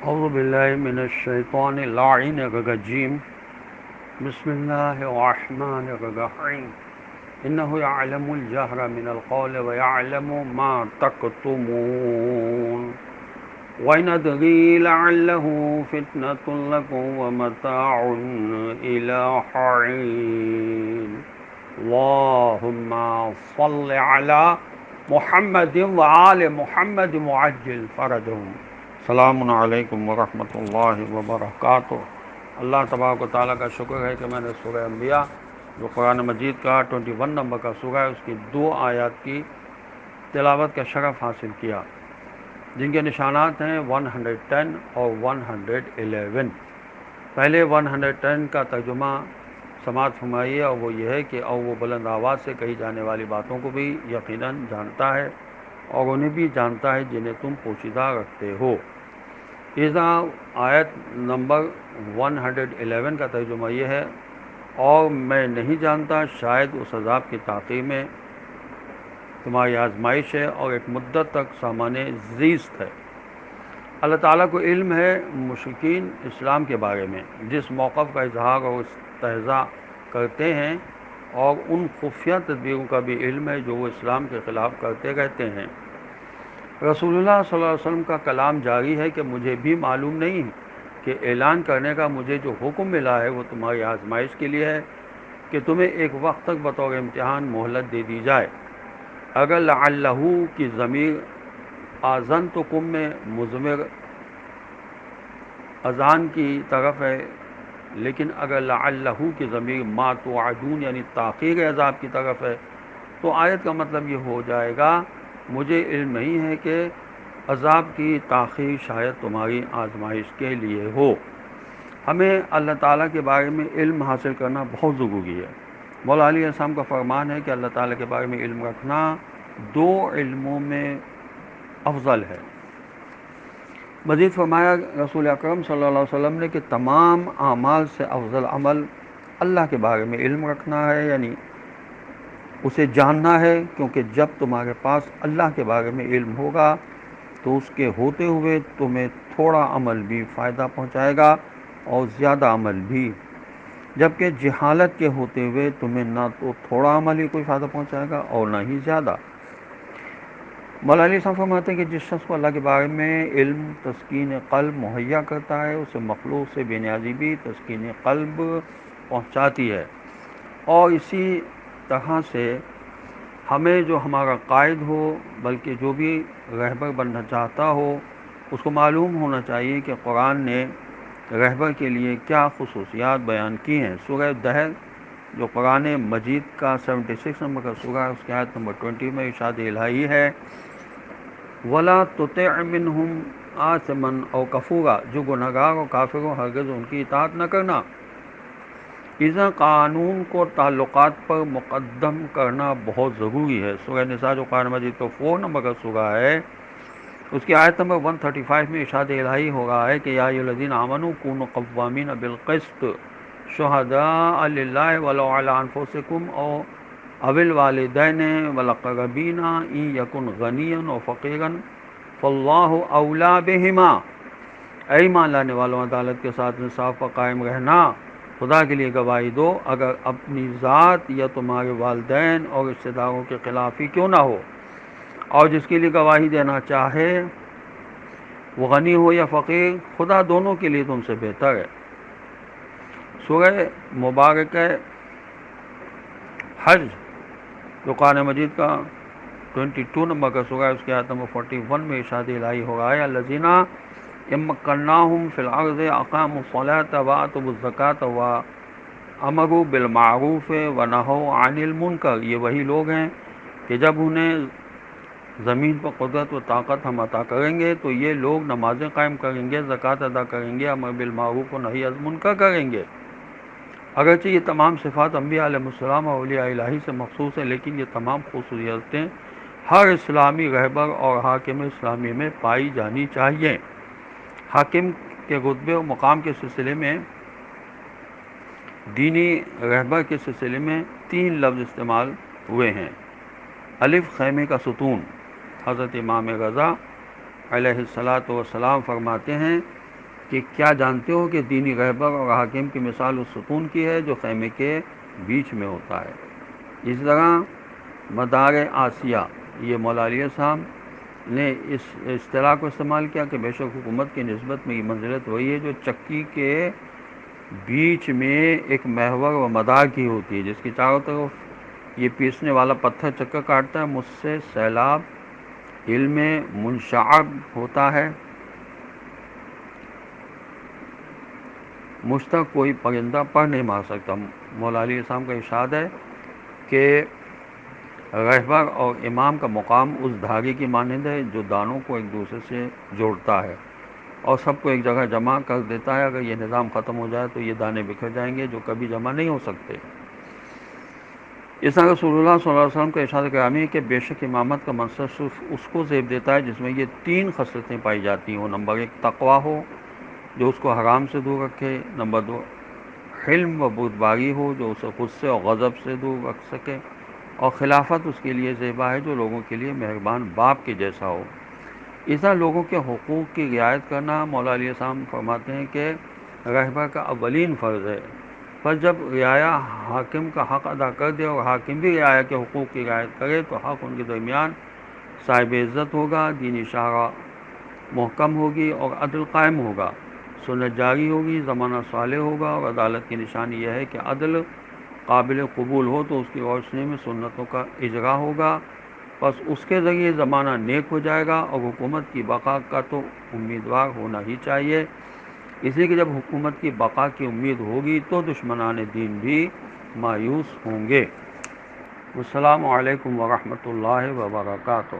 اعوذ باللہ من الشیطان اللعین الرجیم بسم اللہ الرحمن الرحیم انہ یعلم الجہر من القول ویعلم ما تکتمون وَإِنْ أَدْرِي لَعَلَّهُ فِتْنَةٌ لَكُمْ وَمَتَاعٌ إِلَىٰ حِينٍ اللهم صل على محمد وآل محمد معجل فرجهم. السلام علیکم ورحمۃ اللہ وبرکاتہ. اللہ تبارک و تعالیٰ کا شکر ہے کہ میں نے سورہ انبیاء جو قرآن مجید کا 21 نمبر کا سورہ ہے اس کی 2 آیات کی تلاوت کا شرف حاصل کیا، جن کے نشانات ہیں 110 اور 111. پہلے 110 کا ترجمہ سماعت فرمائیے، اور وہ یہ ہے کہ اور وہ بلند آواز سے کہی جانے والی باتوں کو بھی یقیناً جانتا ہے اور انہیں بھی جانتا ہے جنہیں تم پوشیدہ رکھتے ہو. اذا آیت نمبر 111 کا ترجمہ یہ ہے، اور میں نہیں جانتا شاید اس عذاب کی تاخیر میں تمہاری آزمائش ہے اور ایک مدت تک سامان زیست ہے. اللہ تعالیٰ کو علم ہے مشرکین اسلام کے بارے میں جس موقف کا اظہار اور استہزاء کرتے ہیں، اور ان خفیہ تدبیروں کا بھی علم ہے جو وہ اسلام کے خلاف کرتے رہتے ہیں. رسول اللہ صلی اللہ علیہ وسلم کا کلام جاری ہے کہ مجھے بھی معلوم نہیں کہ اعلان کرنے کا مجھے جو حکم ملا ہے وہ تمہاری آزمائش کے لیے ہے کہ تمہیں ایک وقت تک بطور امتحان مہلت دے دی جائے. اگر لعلہ کی ضمیر آذنتکم میں مضمر اذان کی طرف ہے، لیکن اگر لعلہ کی ضمیر ما توعدون یعنی تاخیر عذاب کی طرف ہے تو آیت کا مطلب یہ ہو جائے گا مجھے علم نہیں ہے کہ عذاب کی تاخیر شاید تمہاری آزمائش کے لیے ہو. ہمیں اللہ تعالیٰ کے بارے میں علم حاصل کرنا بہت ضروری ہے. مولا علیہ السلام کا فرمان ہے کہ اللہ تعالیٰ کے بارے میں علم رکھنا 2 علموں میں افضل ہے. مزید فرمایا رسول اکرم صلی اللہ علیہ وسلم نے کہ تمام اعمال سے افضل عمل اللہ کے بارے میں علم رکھنا ہے، یعنی اسے جاننا ہے، کیونکہ جب تمہارے پاس اللہ کے بارے میں علم ہوگا تو اس کے ہوتے ہوئے تمہیں تھوڑا عمل بھی فائدہ پہنچائے گا اور زیادہ عمل بھی، جبکہ جہالت کے ہوتے ہوئے تمہیں نہ تو تھوڑا عمل ہی کوئی فائدہ پہنچائے گا اور نہ ہی زیادہ. مولا علی صاحب فرماتے ہیں کہ جس شخص کو اللہ کے بارے میں علم تسکین قلب مہیا کرتا ہے اسے مخلوق سے بے نیازی بھی تسکین قلب پہنچاتی ہے. اور اسی طرح سے ہمیں جو ہمارا قائد ہو بلکہ جو بھی رہبر بننا چاہتا ہو اس کو معلوم ہونا چاہیے کہ قرآن نے رہبر کے لیے کیا خصوصیات بیان کی ہیں. سورہ دہر جو قرآن مجید کا 76 نمبر کا سورہ ہے اس کی آیت نمبر 20 میں ارشاد الہی ہے وَلَا تُطِعْ مِنْهُمْ آثِمًا أَوْ كَفُورًا، جو گنہگار اور کافر ہو ہرگز ان کی اطاعت نہ کرنا. اذا قانون کو تعلقات پر مقدم کرنا بہت ضروری ہے. سورہ نساء جو قرآن مجید کا 4 نمبر کا سورہ ہے اس کی آیت نمبر 135 میں ارشاد الہی ہو رہا ہے کہ یا ایھا الذین آمنوا کونوا قوامین بالقسط شہداء للہ ولو علی انفسکم او الوالدین والاقربین ان یکن غنیا و فقیرا فاللہ اولی بہما. اے ایمان لانے والوں عدالت کے ساتھ انصاف پر قائم رہنا، خدا کے لیے گواہی دو اگر اپنی ذات یا تمہارے والدین اور رشتہ داروں کے خلاف ہی کیوں نہ ہو، اور جس کے لیے گواہی دینا چاہے وہ غنی ہو یا فقیر، خدا دونوں کے لیے تم سے بہتر ہے. سورہ مبارکہ حج جو قرآن مجید کا 22 نمبر کا سورہ ہے اس کی آیت نمبر 41 میں ارشاد الہی ہو رہا ہے الذین ان مکناہم فی الارض اقاموا الصلاۃ وآتوا الزکاۃ وامروا بالمعروف ونہوا عن المنکر. یہ وہی لوگ ہیں کہ جب انہیں زمین پر قدرت و طاقت ہم عطا کریں گے تو یہ لوگ نمازیں قائم کریں گے، زکوٰۃ ادا کریں گے، امر بالمعروف و نہی عن المنکر کریں گے. اگرچہ یہ تمام صفات انبیاء علیہ السلام اور اولیاء الہی سے مخصوص ہیں، لیکن یہ تمام خصوصیتیں ہر اسلامی رہبر اور حاکم اسلامی میں پائی جانی چاہیے. حاکم کے رتبے و مقام کے سلسلے میں دینی رہبر کے سلسلے میں 3 لفظ استعمال ہوئے ہیں. الف خیمے کا ستون. حضرت امام رضا علیہ الصلاۃ والسلام فرماتے ہیں کہ کیا جانتے ہو کہ دینی رہبر اور حاکم کی مثال اس ستون کی ہے جو خیمے کے بیچ میں ہوتا ہے۔ اسی طرح مدار آسیہ، یہ مولا علی صاحب نے اس اصطلاح کو استعمال کیا کہ بے شک حکومت کی نسبت میں یہ منزلت وہی ہے جو چکی کے بیچ میں ایک محور و مدار کی ہوتی ہے، جس کی چاروں طرف یہ پیسنے والا پتھر چکر کاٹتا ہے، مجھ سے سیلاب علم منشعب ہوتا ہے، مجھ تک کوئی پرندہ پر نہیں مار سکتا۔ مولا علی السلام کا ارشاد ہے کہ رہبر اور امام کا مقام اس دھاگے کی مانند ہے جو دانوں کو ایک دوسرے سے جوڑتا ہے اور سب کو ایک جگہ جمع کر دیتا ہے۔ اگر یہ نظام ختم ہو جائے تو یہ دانے بکھر جائیں گے جو کبھی جمع نہیں ہو سکتے۔ اس طرح رسول اللہ صلی اللہ علیہ وسلم کا ارشاد گرامی ہے کہ بے شک امامت کا منصب صرف اس کو زیب دیتا ہے جس میں یہ تین خصلتیں پائی جاتی ہوں۔ نمبر 1 تقویٰ ہو جو اس کو حرام سے دور رکھے، نمبر 2 حلم و بردباری ہو جو اسے غصے اور غضب سے دور رکھ سکے، اور خلافت اس کے لیے زیبا ہے جو لوگوں کے لیے مہربان باپ کے جیسا ہو۔ اس طرح لوگوں کے حقوق کی رعایت کرنا مولا علیہ السلام فرماتے ہیں کہ رہبر کا اولین فرض ہے، پر جب رعایا حاکم کا حق ادا کر دے اور حاکم بھی رعایا کے حقوق کی رعایت کرے تو حق ان کے درمیان صاحب عزت ہوگا، دینی شرع محکم ہوگی اور عدل قائم ہوگا، سنت جاری ہوگی، زمانہ صالح ہوگا، اور عدالت کی نشانی یہ ہے کہ عدل قابل قبول ہو تو اس کی روشنی میں سنتوں کا اجرا ہوگا، بس اس کے ذریعے زمانہ نیک ہو جائے گا، اور حکومت کی بقا کا تو امیدوار ہونا ہی چاہیے، اس لیے کہ جب حکومت کی بقا کی امید ہوگی تو دشمنان دین بھی مایوس ہوں گے۔ السلام علیکم ورحمۃ اللہ وبرکاتہ۔